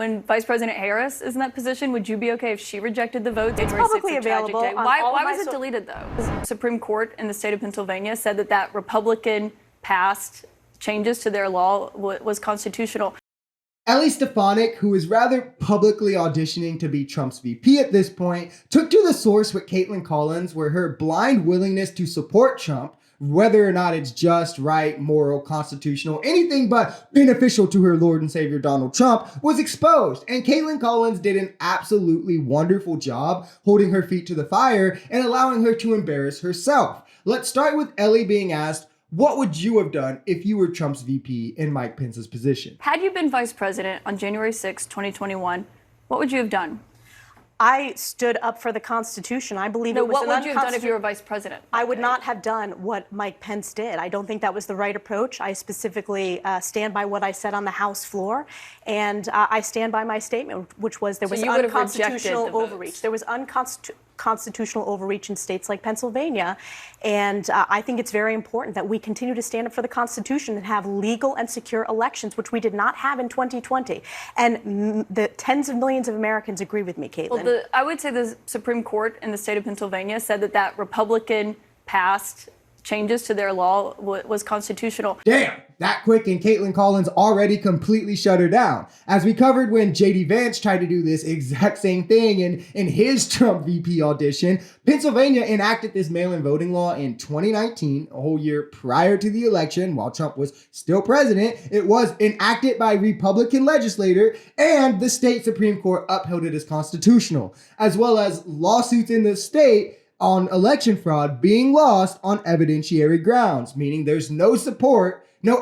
when Vice President Harris is in that position? Would you be okay if she rejected the vote? It's publicly available. Why was it deleted, though? The Supreme Court in the state of Pennsylvania said that Republican passed changes to their law was constitutional. Ellie Stefanik, who is rather publicly auditioning to be Trump's VP at this point, took to the source with Kaitlan Collins, where her blind willingness to support Trump, whether or not it's just, right, moral, constitutional, anything but beneficial to her Lord and Savior Donald Trump, was exposed. And Kaitlan Collins did an absolutely wonderful job holding her feet to the fire and allowing her to embarrass herself. Let's start with Ellie being asked, what would you have done if you were Trump's VP in Mike Pence's position? Had you been vice president on January 6, 2021, what would you have done? I stood up for the Constitution. I believe it was what would you have done if you were vice president? I would not have done what Mike Pence did. I don't think that was the right approach. I specifically stand by what I said on the House floor, and I stand by my statement, which was there was unconstitutional overreach. There was unconstitutional overreach in states like Pennsylvania, and I think it's very important that we continue to stand up for the Constitution and have legal and secure elections, which we did not have in 2020. And the tens of millions of Americans agree with me, Kaitlan. Well, I would say the Supreme Court in the state of Pennsylvania said that Republican passed changes to their law was constitutional. Damn, that quick, and Kaitlan Collins already completely shut her down. As we covered when J.D. Vance tried to do this exact same thing in his Trump VP audition, Pennsylvania enacted this mail-in voting law in 2019, a whole year prior to the election, while Trump was still president. It was enacted by Republican legislator, and the state Supreme Court upheld it as constitutional, as well as lawsuits in the state on election fraud being lost on evidentiary grounds, meaning there's no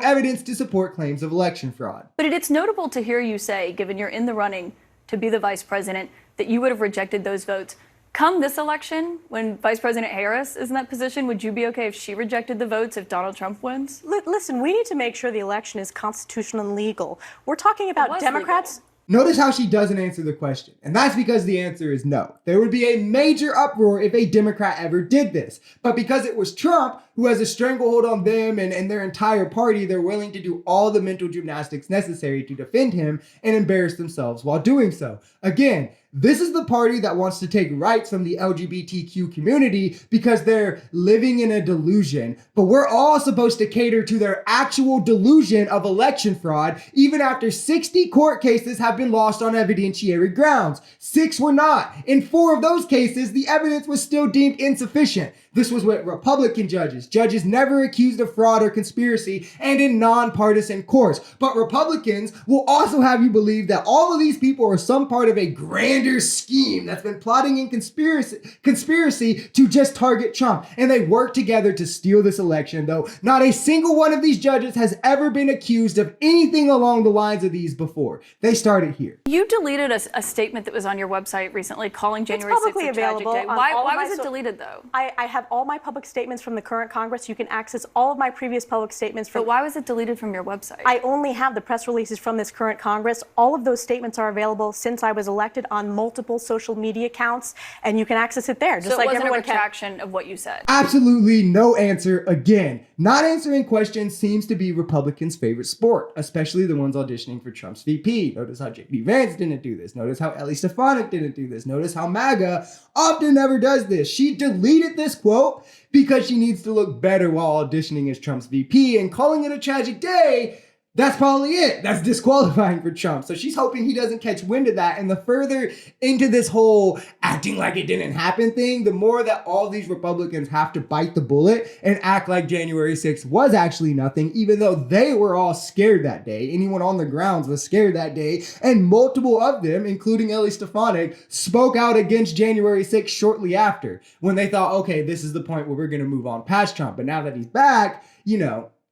evidence to support claims of election fraud. But it's notable to hear you say, given you're in the running to be the vice president, that you would have rejected those votes. Come this election, when Vice President Harris is in that position, would you be okay if she rejected the votes if Donald Trump wins? Listen, we need to make sure the election is constitutional and legal. We're talking about Democrats. Legal. Notice how she doesn't answer the question, and that's because the answer is no. There would be a major uproar if a Democrat ever did this, but because it was Trump who has a stranglehold on them and their entire party, they're willing to do all the mental gymnastics necessary to defend him and embarrass themselves while doing so. Again, this is the party that wants to take rights from the LGBTQ community because they're living in a delusion. But we're all supposed to cater to their actual delusion of election fraud, even after 60 court cases have been lost on evidentiary grounds. 6 were not. In 4 of those cases, the evidence was still deemed insufficient. This was with Republican judges never accused of fraud or conspiracy, and in nonpartisan courts. But Republicans will also have you believe that all of these people are some part of a grander scheme that's been plotting in conspiracy to just target Trump. And they work together to steal this election, though not a single one of these judges has ever been accused of anything along the lines of these before. They started here. You deleted a statement that was on your website recently calling January 6th a tragic day. Why was it deleted, though? I have all my public statements from the current Congress. You can access all of my previous public statements from... But why was it deleted from your website? I only have the press releases from this current Congress. All of those statements are available since I was elected on multiple social media accounts, and you can access it there. Just so like it wasn't everyone a retraction of what you said? Absolutely no answer again. Not answering questions seems to be Republicans' favorite sport, especially the ones auditioning for Trump's VP. Notice how J.D. Vance didn't do this. Notice how Ellie Stefanik didn't do this. Notice how MAGA often never does this. She deleted this quote because she needs to look better while auditioning as Trump's VP, and calling it a tragic day, that's probably it. That's disqualifying for Trump. So she's hoping he doesn't catch wind of that. And the further into this whole acting like it didn't happen thing, the more that all these Republicans have to bite the bullet and act like January 6th was actually nothing, even though they were all scared that day. Anyone on the grounds was scared that day. And multiple of them, including Ellie Stefanik, spoke out against January 6th shortly after, when they thought, okay, this is the point where we're going to move on past Trump. But now that he's back,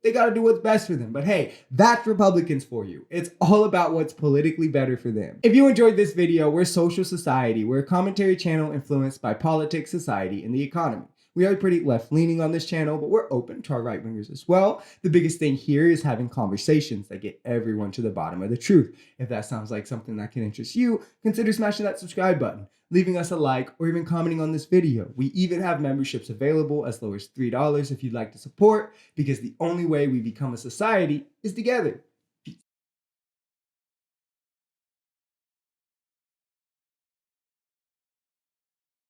they got to do what's best for them. But hey, that's Republicans for you. It's all about what's politically better for them. If you enjoyed this video, we're Social Society. We're a commentary channel influenced by politics, society, and the economy. We are pretty left-leaning on this channel, but we're open to our right-wingers as well. The biggest thing here is having conversations that get everyone to the bottom of the truth. If that sounds like something that can interest you, consider smashing that subscribe button, leaving us a like, or even commenting on this video. We even have memberships available as low as $3 if you'd like to support, because the only way we become a society is together.